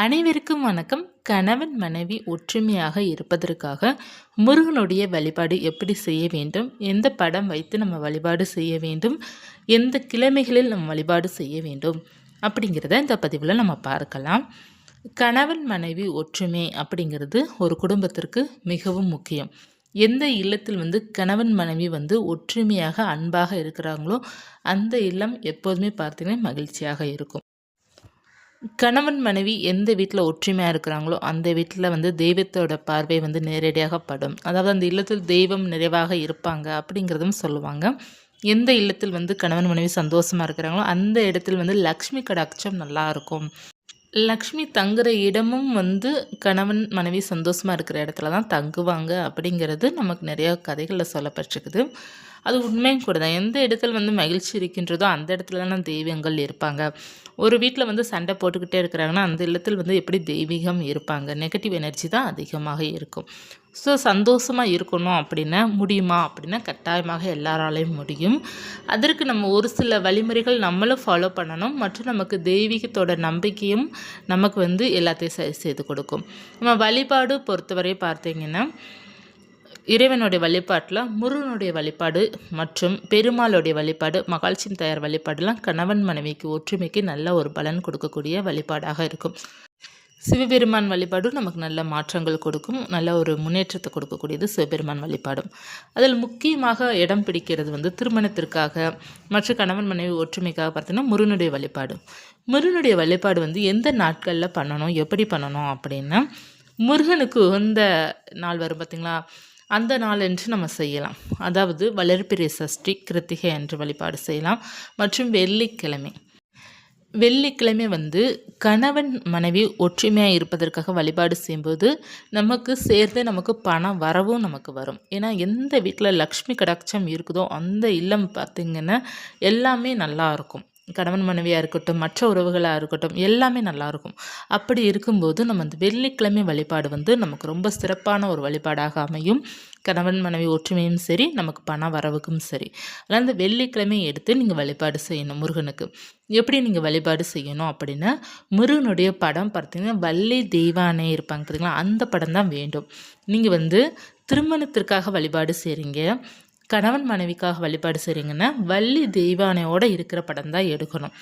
அனைவருக்கும் வணக்கம். கணவன் மனைவி ஒற்றுமையாக இருப்பதற்காக முருகனுடைய வழிபாடு எப்படி செய்ய வேண்டும், எந்த படம் வைத்து நம்ம வழிபாடு செய்ய வேண்டும், எந்த கிழமைகளில் நம்ம வழிபாடு செய்ய வேண்டும் அப்படிங்கிறத இந்த பதிவில் நம்ம பார்க்கலாம். கணவன் மனைவி ஒற்றுமை அப்படிங்கிறது ஒரு குடும்பத்திற்கு மிகவும் முக்கியம். எந்த இல்லத்தில் கணவன் மனைவி ஒற்றுமையாக அன்பாக இருக்கிறாங்களோ அந்த இல்லம் எப்போதுமே பார்த்தீங்கன்னா மகிழ்ச்சியாக இருக்கும். கணவன் மனைவி எந்த வீட்டில் ஒற்றுமையாக இருக்கிறாங்களோ அந்த வீட்டில் தெய்வத்தோட பார்வை நேரடியாக படும். அதாவது அந்த இல்லத்தில் தெய்வம் நிறைவாக இருப்பாங்க அப்படிங்கிறதும் சொல்லுவாங்க. எந்த இல்லத்தில் கணவன் மனைவி சந்தோஷமாக இருக்கிறாங்களோ அந்த இடத்தில் லக்ஷ்மி கடாட்சம் நல்லா இருக்கும். லக்ஷ்மி தங்குற இடமும் கணவன் மனைவி சந்தோஷமாக இருக்கிற இடத்துல தான் தங்குவாங்க அப்படிங்கிறது நமக்கு நிறையா கதைகளில் சொல்லப்பட்டிருக்குது. அது உண்மையும் கூட தான். எந்த இடத்துல மகிழ்ச்சி இருக்கின்றதோ அந்த இடத்துல தான் தெய்வங்கள் இருப்பாங்க. ஒரு வீட்டில் சண்டை போட்டுக்கிட்டே இருக்கிறாங்கன்னா அந்த இல்லத்தில் எப்படி தெய்வீகம் இருப்பாங்க, நெகட்டிவ் எனர்ஜி தான் அதிகமாக இருக்கும். ஸோ சந்தோஷமாக இருக்கணும் அப்படின்னா முடியுமா அப்படின்னா கட்டாயமாக எல்லாராலையும் முடியும். அதற்கு நம்ம ஒரு சில வழிமுறைகள் நம்மளும் ஃபாலோ பண்ணணும். மற்றும் நமக்கு தெய்வீகத்தோட நம்பிக்கையும் நமக்கு எல்லாத்தையும் சரி செய்து கொடுக்கும். நம்ம வழிபாடு பொறுத்தவரை பார்த்தீங்கன்னா இறைவனுடைய வழிபாட்டில் முருகனுடைய வழிபாடு மற்றும் பெருமாளுடைய வழிபாடு, மகாலட்சுமி தாயார் வழிபாடுலாம் கணவன் மனைவிக்கு ஒற்றுமைக்கு நல்ல ஒரு பலன் கொடுக்கக்கூடிய வழிபாடாக இருக்கும். சிவபெருமான் வழிபாடும் நமக்கு நல்ல மாற்றங்கள் கொடுக்கும், நல்ல ஒரு முன்னேற்றத்தை கொடுக்கக்கூடியது சிவபெருமான் வழிபாடும். அதில் முக்கியமாக இடம் பிடிக்கிறது திருமணத்திற்காக மற்றும் கணவன் மனைவி ஒற்றுமைக்காக பார்த்தீங்கன்னா முருகனுடைய வழிபாடு. முருகனுடைய வழிபாடு எந்த நாட்களில் பண்ணணும், எப்படி பண்ணணும் அப்படின்னா முருகனுக்கு உகந்த நாள் வரும் பார்த்திங்களா, அந்த நாளன்று நம்ம செய்யலாம். அதாவது வளர்பிறை சஷ்டி, கிருத்திகை என்று வழிபாடு செய்யலாம். மற்றும் வெள்ளிக்கிழமை கணவன் மனைவி ஒற்றுமையாக இருப்பதற்காக வழிபாடு செய்யும்போது நமக்கு பண வரவும் நமக்கு வரும். ஏன்னா எந்த வீட்டில் லக்ஷ்மி கடாட்சம் இருக்குதோ அந்த இல்லம் பார்த்திங்கன்னா எல்லாமே நல்லா இருக்கும். கணவன் மனைவியாக இருக்கட்டும், மற்ற உறவுகளாக இருக்கட்டும், எல்லாமே நல்லாயிருக்கும். அப்படி இருக்கும்போது நம்ம அந்த வெள்ளிக்கிழமை வழிபாடு நமக்கு ரொம்ப சிறப்பான ஒரு வழிபாடாக அமையும். கணவன் மனைவி ஒற்றுமையும் சரி, நமக்கு பண வரவுக்கும் சரி. அதனால் அந்த வெள்ளிக்கிழமை எடுத்து நீங்கள் வழிபாடு செய்யணும் முருகனுக்கு. எப்படி நீங்கள் வழிபாடு செய்யணும் அப்படின்னா முருகனுடைய படம் பார்த்தீங்கன்னா வள்ளி தெய்வானே இருப்பாங்க பார்த்தீங்களா, அந்த படம் தான் வேண்டும். நீங்கள் திருமணத்திற்காக வழிபாடு செய்கிறீங்க, கணவன் மனைவிக்காக வழிபாடு செய்கிறீங்கன்னா வள்ளி தெய்வானையோடு இருக்கிற படம் தான் எடுக்கணும்.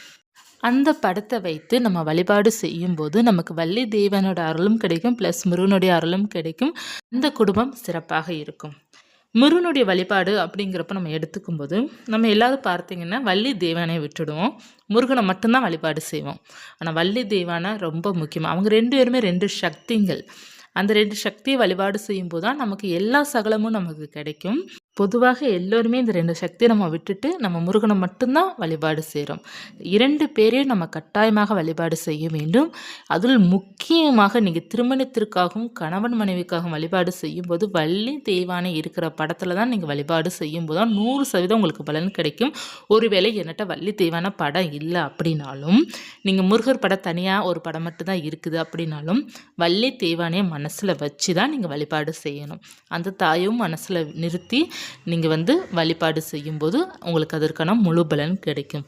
அந்த படத்தை வைத்து நம்ம வழிபாடு செய்யும்போது நமக்கு வள்ளி தெய்வானோட அருளும் கிடைக்கும், ப்ளஸ் முருகனுடைய அருளும் கிடைக்கும். அந்த குடும்பம் சிறப்பாக இருக்கும். முருகனுடைய வழிபாடு அப்படிங்கிறப்ப நம்ம எடுத்துக்கும்போது நம்ம எல்லாரும் பார்த்திங்கன்னா வள்ளி தெய்வானை விட்டுடுவோம், முருகனை மட்டும்தான் வழிபாடு செய்வோம். ஆனால் வள்ளி தெய்வானை ரொம்ப முக்கியம். அவங்க ரெண்டு பேருமே ரெண்டு சக்திகள். அந்த ரெண்டு சக்தியை வழிபாடு செய்யும்போது தான் நமக்கு எல்லா சகலமும் நமக்கு கிடைக்கும். பொதுவாக எல்லோருமே இந்த ரெண்டு சக்தியை நம்ம விட்டுட்டு நம்ம முருகனை மட்டும்தான் வழிபாடு செய்கிறோம். இரண்டு பேரையும் நம்ம கட்டாயமாக வழிபாடு செய்ய வேண்டும். அதில் முக்கியமாக நீங்கள் திருமணத்திற்காகவும் கணவன் மனைவிக்காகவும் வழிபாடு செய்யும்போது வள்ளி தெய்வானை இருக்கிற படத்தில் தான் நீங்கள் வழிபாடு செய்யும்போது தான் 100% உங்களுக்கு பலன் கிடைக்கும். ஒருவேளை என்கிட்ட வள்ளி தெய்வான படம் இல்லை அப்படின்னாலும், நீங்கள் முருகர் படம் தனியாக ஒரு படம் மட்டும்தான் இருக்குது அப்படின்னாலும் வள்ளி தெய்வானையை மனசில் வச்சு தான் நீங்கள் வழிபாடு செய்யணும். அந்த தாயும் மனசில் நிறுத்தி நீங்கள் வழிபாடு செய்யும்போது உங்களுக்கு அதற்கான முழு பலன் கிடைக்கும்.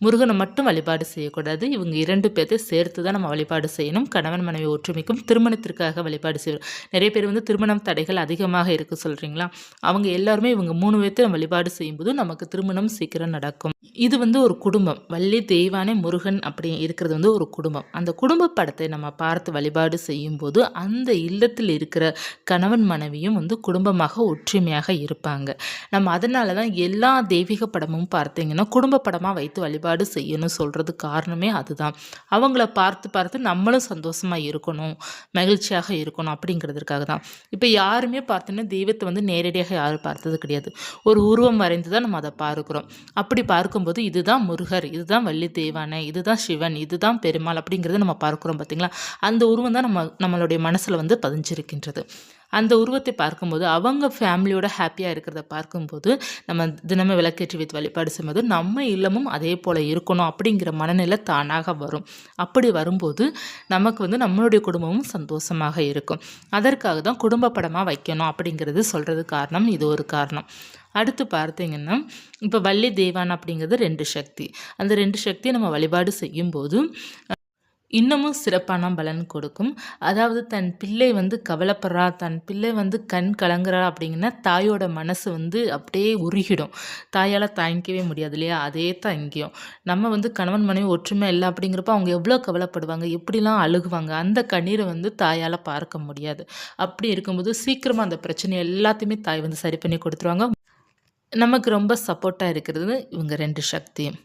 முருகனை மட்டும் வழிபாடு செய்யக்கூடாது, இவங்க இரண்டு பேர்த்தை சேர்த்து தான் நம்ம வழிபாடு செய்யணும். கணவன் மனைவி ஒற்றுமைக்கும் திருமணத்திற்காக வழிபாடு செய்யணும். நிறைய பேர் திருமணம் தடைகள் அதிகமாக இருக்குது சொல்கிறீங்களா, அவங்க எல்லாருமே இவங்க 3 பேர்த்தை வழிபாடு செய்யும்போது நமக்கு திருமணம் சீக்கிரம் நடக்கும். இது ஒரு குடும்பம். வள்ளி தெய்வானை முருகன் அப்படி இருக்கிறது ஒரு குடும்பம். அந்த குடும்ப படத்தை நம்ம பார்த்து வழிபாடு செய்யும்போது அந்த இல்லத்தில் இருக்கிற கணவன் மனைவியும் குடும்பமாக ஒற்றுமையாக இருப்பாங்க. நம்ம அதனால தான் எல்லா தெய்வீக படமும் பார்த்தீங்கன்னா குடும்ப படமாக வைத்து வழிபாடு செய்யணும் சொல்கிறது காரணமே அதுதான். அவங்கள பார்த்து பார்த்து நம்மளும் சந்தோஷமாக இருக்கணும், மகிழ்ச்சியாக இருக்கணும் அப்படிங்கிறதுக்காக தான். இப்போ யாருமே பார்த்தீங்கன்னா தெய்வத்தை நேரடியாக யாரும் பார்த்தது கிடையாது. ஒரு உருவம் வரைந்து தான் நம்ம அதை பார்க்குறோம். அப்படி பார்க்கும்போது இதுதான் முருகர், இதுதான் வள்ளி தெய்வானை, இதுதான் சிவன், இதுதான் பெருமாள் அப்படிங்கிறத நம்ம பார்க்குறோம் பார்த்தீங்களா. அந்த உருவம் தான் நம்மளுடைய மனசில் பதிஞ்சிருக்கின்றது. அந்த உருவத்தை பார்க்கும்போது அவங்க ஃபேமிலியோட ஹாப்பியாக இருக்கிறத பார்க்கும்போது நம்ம தினமும் விளக்கேற்றி வைத்து வழிபாடு செய்யும்போது நம்ம இல்லமும் அதே போல் இருக்கணும் அப்படிங்கிற மனநிலை தானாக வரும். அப்படி வரும்போது நமக்கு நம்மளுடைய குடும்பமும் சந்தோஷமாக இருக்கும். அதற்காக தான் குடும்ப படமாக வைக்கணும் அப்படிங்கிறது சொல்கிறது காரணம், இது ஒரு காரணம். அடுத்து பார்த்தீங்கன்னா இப்போ வள்ளி தெய்வான் அப்படிங்கிறது 2 சக்தி. அந்த 2 சக்தியை நம்ம வழிபாடு செய்யும்போது இன்னமும் சிறப்பான பலன் கொடுக்கும். அதாவது தன் பிள்ளை வந்து கவலைப்படுறா, தன் பிள்ளை வந்து கண் கலங்குறா அப்படிங்கன்னா, தாயோட மனசு வந்து அப்படியே உருகிடும். தாயால தாங்கிக்கவே முடியாது இல்லையா? அதே தான் இங்கேயும். நம்ம வந்து கணவன் மனைவி ஒற்றுமை இல்ல அப்படிங்கிறப்ப அவங்க எவ்வளோ கவலைப்படுவாங்க, எப்படிலாம் அழுகுவாங்க. அந்த கண்ணீரை வந்து தாயால பார்க்க முடியாது. அப்படி இருக்கும்போது சீக்கிரமா அந்த பிரச்சனை எல்லாத்தையுமே தாய் வந்து சரி பண்ணி குடுத்துருவாங்க. நமக்கு ரொம்ப சப்போர்ட்டா இருக்கிறது இவங்க 2 சக்தியும்.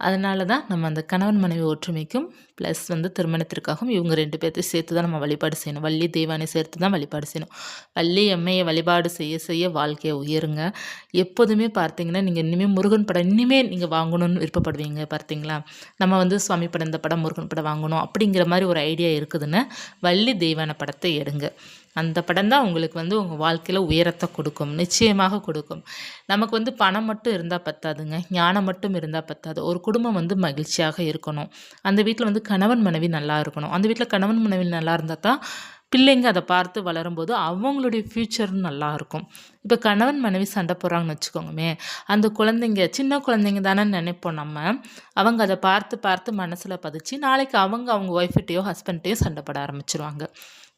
அதனால தான் நம்ம அந்த கணவன் மனைவி ஒற்றுமைக்கும், ப்ளஸ் வந்து திருமணத்திற்காகவும் இவங்க 2 பேத்தையும் சேர்த்து தான் நம்ம வழிபாடு செய்யணும். வள்ளி, தெய்வானை சேர்த்து தான் வழிபாடு செய்யணும். வள்ளி அம்மைய வழிபாடு செய்ய செய்ய வாழ்க்கைய உயருங்க. எப்போதுமே பார்த்தீங்கன்னா, நீங்க இனிமே முருகன் படம் இனிமே நீங்க வாங்கணும்னு விருப்பப்படுவீங்க பார்த்தீங்களா? நம்ம வந்து சுவாமி படம், இந்த படம் முருகன் படம் வாங்கணும் அப்படிங்கிற மாரி ஒரு ஐடியா இருக்குதுன்னா, வள்ளி தெய்வான படத்த எடுங்க. அந்த படம் தான் உங்களுக்கு வந்து உங்க வாழ்க்கையில உயரத்த கொடுக்கும். நிச்சயமாக கொடுக்கும். நமக்கு வந்து பணம் மட்டும் இருந்தா பத்தாதுங்க. ஞானம் மட்டும் இருந்தா பத்தாது. ஒரு குடும்பம் வந்து மகிழ்ச்சியாக இருக்கணும். அந்த வீட்ல வந்து கணவன், மனைவி நல்லா இருக்கணும். அந்த வீட்ல கணவன், மனைவி நல்லா இருந்தா தான் பிள்ளைங்க அத பார்த்து வளரும்போது அவங்களுடைய ஃப்யூச்சர் நல்லாயிருக்கும். இப்ப கணவன், மனைவி சண்டை போடுறாங்கன்னு வச்சுக்கோங்கமே, அந்த குழந்தைங்க சின்ன குழந்தைங்க தானே நெனைப்போம் நம்ம. அவங்க அத பார்த்து பார்த்து மனசுல பதிச்சு, நாளைக்கு அவங்க அவங்க ஒய்ஃப்ட்டயோ, ஹஸ்பண்ட்டயோ சண்டை போட ஆரம்பிச்சுருவாங்க.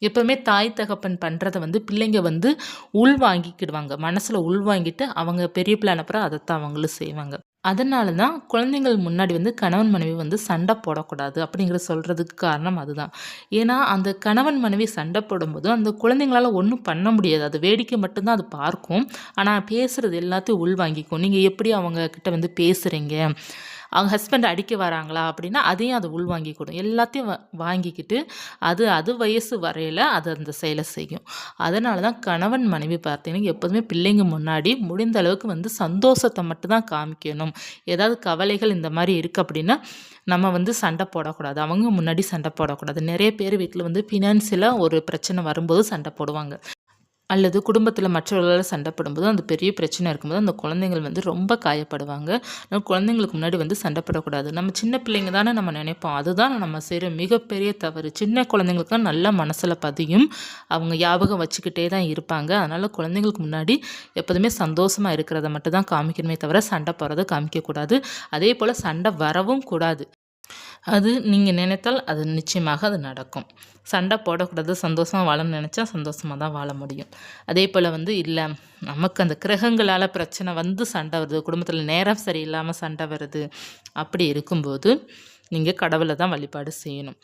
எப்பவுமே தாய் தகப்பன் பண்றத வந்து பிள்ளைங்க வந்து உள்வாங்கிக்கிடுவாங்க. மனசுல உள்வாங்கிட்டு அவங்க பெரிய பிள்ளை அனுப்புற அதத்தான் அவங்களும் செய்வாங்க. அதனால தான் குழந்தைங்கள் முன்னாடி வந்து கணவன் மனைவி வந்து சண்டை போடக்கூடாது அப்படிங்கிற சொல்றதுக்கு காரணம் அதுதான். ஏன்னா, அந்த கணவன் மனைவி சண்டை போடும்போது அந்த குழந்தைங்களால ஒண்ணும் பண்ண முடியாது. அது வேடிக்கை மட்டும் தான் அது பார்க்கும். ஆனா பேசுறது எல்லாத்தையும் உள்வாங்கிக்கும். நீங்க எப்படி அவங்க கிட்ட வந்து பேசுறீங்க? அவங்க ஹஸ்பண்ட் அடிக்க வராங்களா? அப்படின்னா, அதையும் அது உள்வாங்கிக்கிடும். எல்லாத்தையும் வாங்கிக்கிட்டு, அது அது வயசு வரையில அது அந்த செயல செய்யும். அதனால தான் கணவன், மனைவி பார்த்தீங்கன்னா, எப்போதுமே பிள்ளைங்க முன்னாடி முடிந்த அளவுக்கு வந்து சந்தோஷத்த மட்டும் தான் காமிக்கணும். ஏதாவது கவலைகள் இந்த மாரி இருக்கு அப்படின்னா, நம்ம வந்து சண்டை போடக்கூடாது. அவங்க முன்னாடி சண்டை போடக்கூடாது. நெறைய பேர் வீட்ல வந்து ஃபினான்சியலா ஒரு பிரச்சனை வரும்போது சண்டை போடுவாங்க. அல்லது குடும்பத்தில மற்றவர்களால சண்டை போடும்போது, அந்த பெரிய பிரச்சனை இருக்கும்போது, அந்த குழந்தைகள் வந்து ரொம்ப காயப்படுவாங்க. நம்ம குழந்தைங்களுக்கு முன்னாடி வந்து சண்டை போடக்கூடாது. நம்ம சின்ன பிள்ளைங்க தானே நம்ம நினைப்போம். அதுதான் நம்ம செய்ற மிகப்பெரிய தவறு. சின்ன குழந்தைங்களுக்குலாம் நல்லா மனசுல பதியும். அவங்க ஞாபகம் வச்சுக்கிட்டே தான் இருப்பாங்க. அதனால குழந்தைங்களுக்கு முன்னாடி எப்போதுமே சந்தோஷமா இருக்கிறத மட்டும் தான் காமிக்கணுமே தவிர, சண்டை போடுறத காமிக்கக்கூடாது. அதேபோல சண்டை வரவும் கூடாது. அது நீங்க நினைத்தால் அது நிச்சயமாக அது நடக்கும். சண்டை போடக்கூடாது, சந்தோஷமா வாழணும்னு நெனச்சா சந்தோஷமா தான் வாழ முடியும். அதேபோல வந்து இல்ல நமக்கு அந்த கிரகங்களால பிரச்சனை வந்து சண்டை வருது, குடும்பத்தில நேரம் சரியில்லாம சண்டை வருது, அப்படி இருக்கும்போது நீங்க கடவுள தான் வழிபாடு செய்யணும்.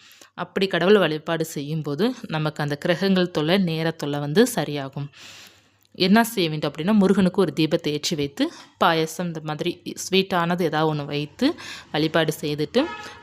அப்படி கடவுள் வழிபாடு செய்யும்போது, நமக்கு அந்த கிரகங்கள் தொல்லை, நேர தொல்லை வந்து சரியாகும். என்ன செய்ய வேண்டும் அப்படின்னா, முருகனுக்கு ஒரு தீபத்தை ஏற்றி வைத்து, பாயாசம் இந்த மாதிரி ஸ்வீட்டானது ஏதாவது ஒண்ணு வைத்து வழிபாடு செய்துட்டு,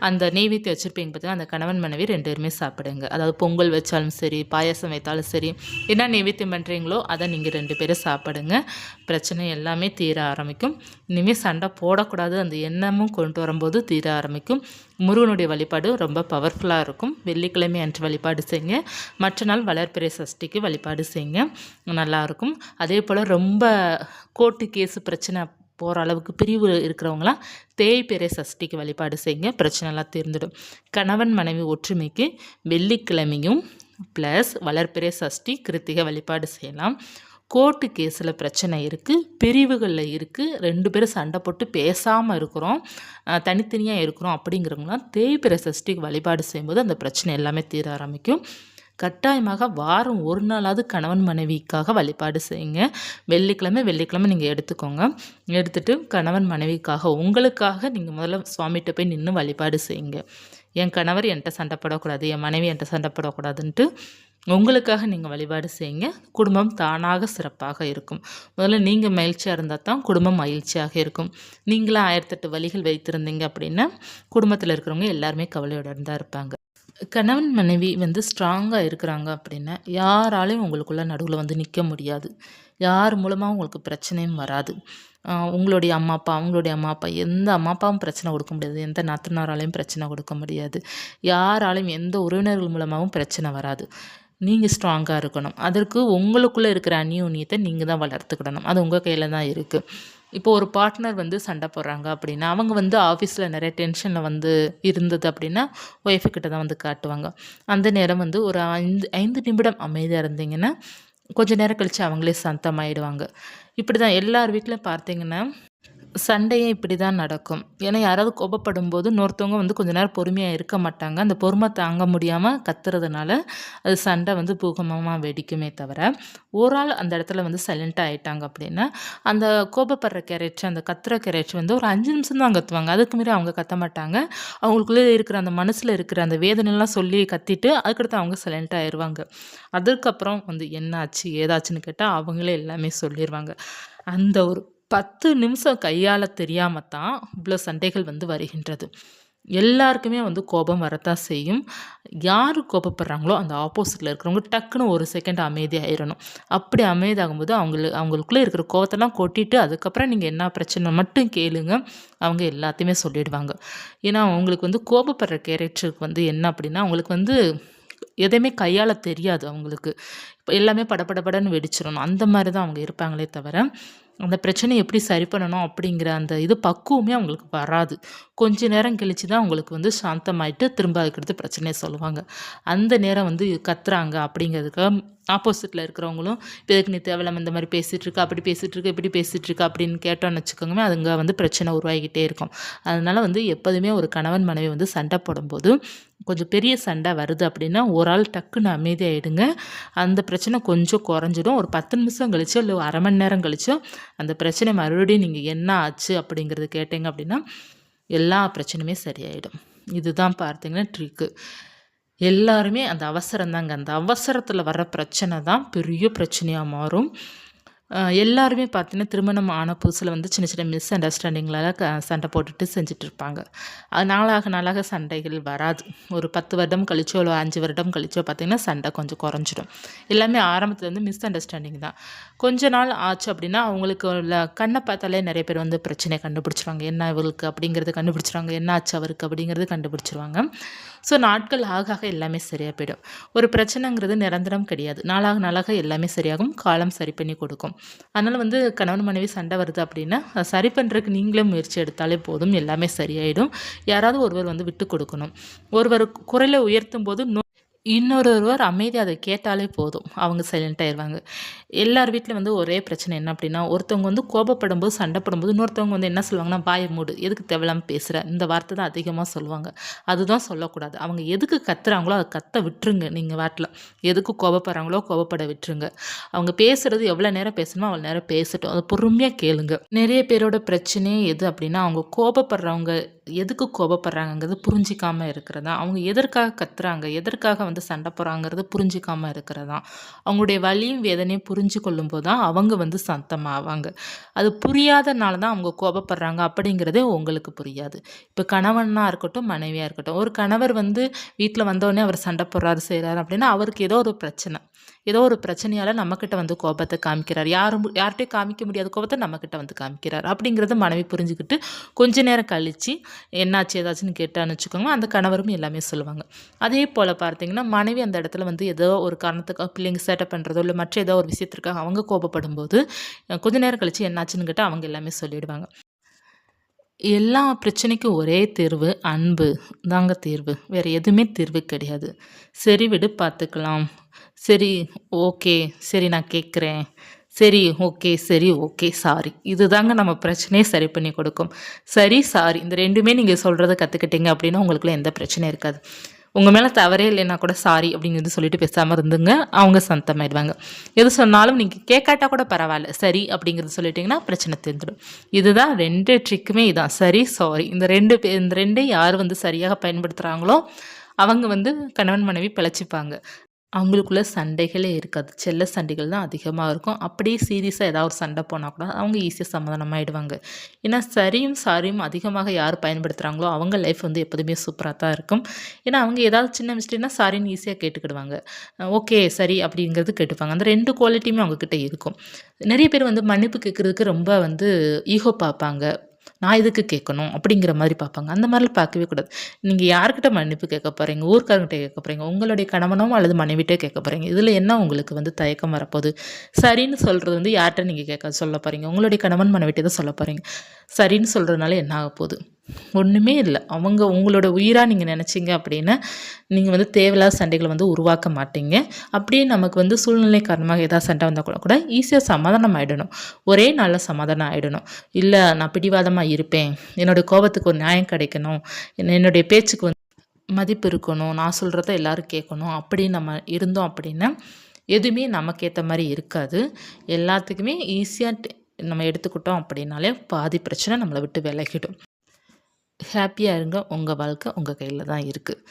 அந்த நெய்வேத்தியம் வச்சிருப்பீங்க பார்த்தீங்களா, அந்த கணவன் மனைவி 2 பேருமே சாப்பிடுங்க. அதாவது பொங்கல் வச்சாலும் சரி, பாயாசம் வைத்தாலும் சரி, என்ன நெய்வேத்தியம் பண்ணுறீங்களோ அத நீங்க 2 பேரும் சாப்பிடுங்க. பிரச்சனை எல்லாமே தீர ஆரம்பிக்கும். இனிமே சண்டை போடக்கூடாது அந்த எண்ணமும் கொண்டு வரும்போது தீர ஆரம்பிக்கும். முருகனுடைய வழிபாடு ரொம்ப பவர்ஃபுல்லா இருக்கும். வெள்ளிக்கிழமை அன்று வழிபாடு செய்யுங்க. மற்ற நாள் வளர்பிறை சஷ்டிக்கு வழிபாடு செய்யுங்க. நல்லாயிருக்கும். அதேபோல் ரொம்ப கோர்ட்டு கேஸு பிரச்சனை போகிற அளவுக்கு பிரிவு இருக்கிறவங்களாம் தேய்பிறை சஷ்டிக்கு வழிபாடு செய்யுங்க. பிரச்சனைலாம் தீர்ந்துடும். கணவன் மனைவி ஒற்றுமைக்கு வெள்ளிக்கிழமையும் ப்ளஸ் வளர்பிறை சஷ்டி கிருத்திகை வழிபாடு செய்யலாம். கோர்ட்டு கேஸில் பிரச்சனை இருக்குது, பிரிவுகளில் இருக்குது, 2 பேரும் சண்டை போட்டு பேசாமல் இருக்கிறோம், தனித்தனியாக இருக்கிறோம் அப்படிங்கிறவங்களாம் தேய்பிறை சஷ்டிக்கு வழிபாடு செய்யும்போது அந்த பிரச்சனை எல்லாமே தீர ஆரம்பிக்கும். கட்டாயமாக வாரம் ஒரு நாளாவது கணவன் மனைவிக்காக வழிபாடு செய்யுங்க. வெள்ளிக்கிழமை நீங்கள் எடுத்துக்கோங்க. எடுத்துட்டு கணவன் மனைவிக்காக உங்களுக்காக நீங்கள் முதல்ல சுவாமிகிட்ட போய் நின்று வழிபாடு செய்யுங்க. என் கணவர் என்கிட்ட சண்டை போடக்கூடாது, என் மனைவி என்கிட்ட சண்டை போடக்கூடாதுன்ட்டு உங்களுக்காக நீங்கள் வழிபாடு செய்யுங்க. குடும்பம் தானாக சிறப்பாக இருக்கும். முதல்ல நீங்கள் மகிழ்ச்சியாக இருந்தால் தான் குடும்பம் மகிழ்ச்சியாக இருக்கும். நீங்களா 1008 வழிகள் வைத்திருந்தீங்க அப்படின்னா குடும்பத்தில் இருக்கிறவங்க எல்லாருமே கவலையோட தான் இருப்பாங்க. கணவன் மனைவி வந்து ஸ்ட்ராங்காக இருக்கிறாங்க அப்படின்னா யாராலையும் உங்களுக்குள்ள நடுவில் வந்து நிற்க முடியாது. யார் மூலமாக உங்களுக்கு பிரச்சனையும் வராது. உங்களுடைய அம்மா அப்பா, அவங்களுடைய அம்மா அப்பா, எந்த அம்மா அப்பாவும் பிரச்சனை கொடுக்க முடியாது. எந்த நாத்தனாராலையும் பிரச்சனை கொடுக்க முடியாது. யாராலையும் எந்த உறவினர்கள் மூலமாகவும் பிரச்சனை வராது. நீங்கள் ஸ்ட்ராங்காக இருக்கணும். அதற்கு உங்களுக்குள்ளே இருக்கிற அந்யோன்யத்தை நீங்கள் தான் வளர்த்துக்கிடணும். அது உங்கள் கையில் தான் இருக்குது. இப்போ ஒரு பார்ட்னர் வந்து சண்டை போடுறாங்க அப்படின்னா, அவங்க வந்து ஆஃபீஸில் நிறைய டென்ஷனில் வந்து இருந்தது அப்படின்னா, ஒய்ஃபு கிட்ட தான் வந்து காட்டுவாங்க. அந்த நேரம் வந்து ஒரு 5 நிமிடம் அமைதியாக இருந்தீங்கன்னா, கொஞ்சம் நேரம் கழித்து அவங்களே சாந்தமாயிடுவாங்க. இப்படி தான் எல்லார் வீட்லையும் பார்த்தீங்கன்னா, சண்டையே இப்படி தான் நடக்கும். ஏன்னா யாராவது கோபப்படும்போது இன்னொருத்தவங்க வந்து கொஞ்ச நேரம் பொறுமையா இருக்க மாட்டாங்க. அந்த பொறுமை தாங்க முடியாம கத்துறதுனால, அது சண்டை வந்து பூகம்பமா வெடிக்குமே தவிர, ஒரு ஆள் அந்த இடத்துல வந்து சைலன்ட்டா ஆயிட்டாங்க அப்படின்னா, அந்த கோபப்படுற கேரக்டர், அந்த கத்துற கேரக்டர் வந்து ஒரு 5 நிமிஷம் தான் கத்துவாங்க. அதுக்கு மீறி அவங்க கத்த மாட்டாங்க. அவங்களுக்குள்ள இருக்கிற அந்த மனசுல இருக்கிற அந்த வேதனைலாம் சொல்லி கத்திட்டு, அதுக்கடுத்து அவங்க சைலன்ட்டா ஆயிருவாங்க. அதுக்கப்புறம் வந்து என்ன ஆச்சு, ஏதாச்சுன்னு கேட்டா, அவங்களே எல்லாமே சொல்லிருவாங்க. அந்த ஒரு 10 நிமிஷம் கையாள தெரியாம தான் இவ்ளோ சண்டைகள் வந்து வருகின்றது. எல்லாருக்குமே வந்து கோபம் வரத்தான் செய்யும். யாரு கோபப்படுறாங்களோ, அந்த ஆப்போசிட்ல இருக்கிறவங்க டக்குனு ஒரு செகண்ட் அமைதியாயிரணும். அப்படி அமைதியாகும்போது அவங்களுக்குள்ள இருக்கிற கோவத்தெல்லாம் கொட்டிட்டு, அதுக்கப்புறம் நீங்க என்ன பிரச்சனை மட்டும் கேளுங்க. அவங்க எல்லாத்தையுமே சொல்லிடுவாங்க. ஏன்னா, அவங்களுக்கு வந்து கோபப்படுற கேரக்டருக்கு வந்து என்ன அப்படின்னா, அவங்களுக்கு வந்து எதையுமே கையாள தெரியாது அவங்களுக்கு. இப்ப எல்லாமே படபடபடன்னு வெடிச்சிரணும். அந்த மாரி தான் அவங்க இருப்பாங்களே தவிர, அந்த பிரச்சனைய எப்படி சரி பண்ணணும் அப்படிங்கிற அந்த இது பக்குவமே அவங்களுக்கு வராது. கொஞ்ச நேரம் கழிச்சு தான் அவங்களுக்கு வந்து சாந்தமாயிட்டு திரும்ப அதுக்கடுத்து பிரச்சனைய சொல்லுவாங்க. அந்த நேரம் வந்து கத்துறாங்க அப்படிங்கிறதுக்காக ஆப்போசிட்ல இருக்கிறவங்களும், "இப்ப எதுக்கு நீ தேவையில்லாம இந்த மாரி பேசிட்டு இருக்க, அப்படி பேசிட்டு இருக்க, இப்படி பேசிட்டு இருக்க" அப்படின்னு கேட்டோம்னு வச்சுக்கோங்களேன், அதுங்க வந்து பிரச்சனை உருவாகிக்கிட்டே இருக்கும். அதனால வந்து எப்போதுமே ஒரு கணவன் மனைவி வந்து சண்டை போடும்போது, கொஞ்சம் பெரிய சண்டை வருது அப்படின்னா, ஒரு ஆள் டக்குன்னு அமைதியாயிடுங்க. அந்த பிரச்சனை கொஞ்சம் குறைஞ்சிடும். ஒரு 10 நிமிஷம் கழிச்சோ, இல்ல 1/2 மணி நேரம் கழிச்சோ, அந்த பிரச்சனை மறுபடியும் நீங்க என்ன ஆச்சு அப்படிங்கிறது கேட்டீங்க அப்படின்னா, எல்லா பிரச்சனையுமே சரியாயிடும். இதுதான் பார்த்தீங்கன்னா ட்ரிக்கு. எல்லாருமே அந்த அவசரம் தாங்க. அந்த அவசரத்தில வர்ற பிரச்சனை தான் பெரிய பிரச்சனையா மாறும். எல்லாருமே பார்த்தீங்கன்னா, திருமணம் ஆன புதுசுல வந்து சின்ன சின்ன மிஸ் அண்டர்ஸ்டாண்டிங்லால சண்டை போட்டுட்டு செஞ்சுட்ருப்பாங்க. அது நாளாக நாளாக சண்டைகள் வராது. ஒரு 10 வருடம் கழிச்சோ, இல்ல 5 வருடம் கழிச்சோ பார்த்தீங்கன்னா, சண்டை கொஞ்சம் குறைஞ்சிடும். எல்லாமே ஆரம்பத்துல வந்து மிஸ் அண்டர்ஸ்டாண்டிங் தான். கொஞ்ச நாள் ஆச்சு அப்படின்னா, அவங்களுக்கு உள்ள கண்ண பார்த்தாலே நெறைய பேர் வந்து பிரச்சனைய கண்டுபிடிச்சுருவாங்க. என்ன இவளுக்கு அப்படிங்கிறத கண்டுபிடிச்சுருவாங்க. என்ன ஆச்சு அவருக்கு அப்படிங்கிறது கண்டுபிடிச்சுருவாங்க. ஸோ நாட்கள் ஆக ஆக எல்லாமே சரியா போயிடும். ஒரு பிரச்சனைங்கிறது நிரந்தரம் கிடையாது. நாளாக நாளாக எல்லாமே சரியாகும். காலம் சரி பண்ணி கொடுக்கும். அதனால வந்து கணவன் மனைவி சண்டை வருது அப்படின்னா, சரி பண்றதுக்கு நீங்களே முயற்சி எடுத்தாலே போதும். எல்லாமே சரியாயிடும். யாராவது ஒருவர் வந்து விட்டு கொடுக்கணும். ஒருவர் குரல உயர்த்தும்போது இன்னொருவர் அமைதியா அத கேட்டாலே போதும். அவங்க சைலண்ட் ஆயிருவாங்க. எல்லார் வீட்லயும் வந்து ஒரே பிரச்சனை என்ன அப்டின்னா, ஒருத்தவங்க வந்து கோபப்படும்போது, சண்டை போடும்போது, இன்னொருத்தவங்க வந்து என்ன சொல்லுவாங்கன்னா, "வாய மூடு. எதுக்கு தேவையில்லாம பேசுற?" இந்த வார்த்தை தான் அதிகமா சொல்லுவாங்க. அதுதான் சொல்லக்கூடாது. அவங்க எதுக்கு கத்துறாங்களோ, அத கத்த விட்டுருங்க நீங்க பாட்டுல. எதுக்கு கோபப்படுறாங்களோ, கோபப்பட விட்டுருங்க. அவங்க பேசுறது எவ்வளோ நேரம் பேசணுமோ, அவ்வளோ நேரம் பேசட்டும். அத பொறுமையா கேளுங்க. நெறைய பேரோட பிரச்சனையே எது அப்டின்னா, அவங்க கோபப்படுறவங்க எதுக்கு கோபப்படுறாங்கங்கிறது புரிஞ்சிக்காம இருக்கிறது தான். அவங்க எதற்காக கத்துறாங்க, எதற்காக வந்து சண்டை போடுறாங்கிறது புரிஞ்சிக்காம இருக்கிறது தான். அவங்களுடைய வலியும் வேதனையும் புரிஞ்சு கொள்ளும்போது தான் அவங்க வந்து சாந்தமாவாங்க. அது புரியாதனால தான் அவங்க கோபப்படுறாங்க அப்படிங்கிறதே உங்களுக்கு புரியாது. இப்போ கணவனா இருக்கட்டும், மனைவியா இருக்கட்டும். ஒரு கணவர் வந்து வீட்ல வந்தோனே அவர் சண்டை போடுறாரு, செய்றாரு அப்படின்னா அவருக்கு ஏதோ ஒரு பிரச்சனை. ஏதோ ஒரு பிரச்சனையால நம்மகிட்ட வந்து கோபத்த காமிக்கிறார். யார்ட்டயும் காமிக்க முடியாத கோபத்த நம்மகிட்ட வந்து காமிக்கிறார். அப்படிங்கிறத மனைவி புரிஞ்சுக்கிட்டு, கொஞ்ச நேரம் கழிச்சு என்னாச்சு ஏதாச்சுன்னு கேட்டான்னு வச்சுக்கோங்க, அந்த கணவரும் எல்லாமே சொல்லுவாங்க. அதே போல பார்த்தீங்கன்னா, மனைவி அந்த இடத்துல வந்து ஏதோ ஒரு காரணத்துக்காக பிள்ளைங்க சேட்டை பண்றதோ, இல்ல மற்ற ஏதோ ஒரு விஷயத்திற்காக அவங்க கோபப்படும்போது, கொஞ்ச நேரம் கழிச்சு என்னாச்சுன்னு கேட்டா அவங்க எல்லாமே சொல்லிடுவாங்க. எல்லா பிரச்சனைக்கும் ஒரே தீர்வு அன்பு தாங்க தீர்வு. வேற எதுவுமே தீர்வு கிடையாது. சரி விடு பார்த்துக்கலாம். சரி, ஓகே. சரி நான் கேட்குறேன். சரி, ஓகே. சரி, ஓகே. சாரி. இதுதாங்க நம்ம பிரச்சனைய சரி பண்ணி கொடுக்கும். சரி, சாரி இந்த 2மே நீங்க சொல்றத கத்துக்கிட்டீங்க அப்டின்னா, உங்களுக்குள்ள எந்த பிரச்சனையும் இருக்காது. உங்க மேல தவறே இல்லைன்னா கூட சாரி அப்படிங்கிறது சொல்லிட்டு பேசாம இருந்துங்க. அவங்க சாந்தமாயிடுவாங்க. எது சொன்னாலும் நீங்க கேட்காட்டா கூட பரவால்ல. சரி அப்படிங்கிறது சொல்லிட்டீங்கன்னா பிரச்சனை தீர்ந்துடும். இதுதான் 2 ட்ரிக்குமே இதான். சரி, சாரி. இந்த 2யும் யார் வந்து சரியாக பயன்படுத்துறாங்களோ, அவங்க வந்து கணவன் மனைவி பிழைச்சுப்பாங்க. அவங்களுக்குள்ள சண்டைகளே இருக்காது. செல்ல சண்டைகள் தான் அதிகமா இருக்கும். அப்படியே சீரியஸா ஏதாவது ஒரு சண்டை போனா கூட அவங்க ஈஸியா சமாதானமாயிடுவாங்க. ஏன்னா சரியும், சாரியும் அதிகமாக யார் பயன்படுத்துறாங்களோ, அவங்க லைஃப் வந்து எப்போதுமே சூப்பரா தான் இருக்கும். ஏன்னா அவங்க ஏதாவது சின்ன மிஸ்டேக்னா சாரின்னு ஈஸியா கேட்டுக்கிடுவாங்க. ஓகே, சரி அப்படிங்கிறது கேட்டுப்பாங்க. அந்த 2 குவாலிட்டியுமே அவங்க கிட்ட இருக்கும். நெறைய பேர் வந்து மன்னிப்பு கேட்கறதுக்கு ரொம்ப வந்து ஈகோ பார்ப்பாங்க. நான் எதுக்கு கேட்கணும்? அப்படிங்கிற மாரி பார்ப்பாங்க. அந்த மாரிலாம் பார்க்கவே கூடாது. நீங்க யார்கிட்ட மன்னிப்பு கேட்க போறீங்க? ஊர்க்காரங்ககிட்ட கேட்க போறீங்க? உங்களுடைய கணவனோ அல்லது மனைவிட்டோ கேட்க போறீங்க? இதுல என்ன உங்களுக்கு வந்து தயக்கம் வரப்போது? சரின்னு சொல்றது வந்து யார்ட்ட நீங்க கேட்க சொல்ல போறீங்க? உங்களுடைய கணவன் மனைவிட்ட தான் சொல்ல போறீங்க. சரின்னு சொல்றதுனால என்ன ஆகப்போது? ஒன்றுமே இல்லை. அவங்க உங்களோட உயிராக நீங்கள் நினச்சிங்க அப்படின்னா, நீங்கள் வந்து தேவையில்லாத சண்டைகளை வந்து உருவாக்க மாட்டீங்க. அப்படியே நமக்கு வந்து சூழ்நிலை காரணமாக ஏதாவது சண்டை வந்தால் கூட கூட ஈஸியாக சமாதானம் ஆகிடணும். ஒரே நாளில் சமாதானம் ஆகிடணும். இல்லை நான் பிடிவாதமாக இருப்பேன், என்னுடைய கோபத்துக்கு ஒரு நியாயம் கிடைக்கணும், என்னுடைய பேச்சுக்கு வந்து மதிப்பு இருக்கணும், நான் சொல்கிறத எல்லாரும் கேட்கணும் அப்படின்னு நம்ம இருந்தோம் அப்படின்னா, எதுவுமே நமக்கு ஏற்ற மாதிரி இருக்காது. எல்லாத்துக்குமே ஈஸியாக நம்ம எடுத்துக்கிட்டோம் அப்படின்னாலே பாதி பிரச்சனை நம்மளை விட்டு விலகிடும். ஹாப்பியாக இருங்க. உங்கள் வாழ்க்கை உங்கள் கையில் தான் இருக்குது.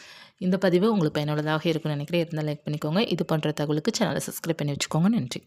இந்த பதிவு உங்களுக்கு பயனுள்ளதாக இருக்கும்னு நினைக்கிறேன். இருந்தால் லைக் பண்ணிக்கோங்க. இது போன்ற தகவலுக்கு சேனலை சப்ஸ்கிரைப் பண்ணி வச்சுக்கோங்க. நன்றி.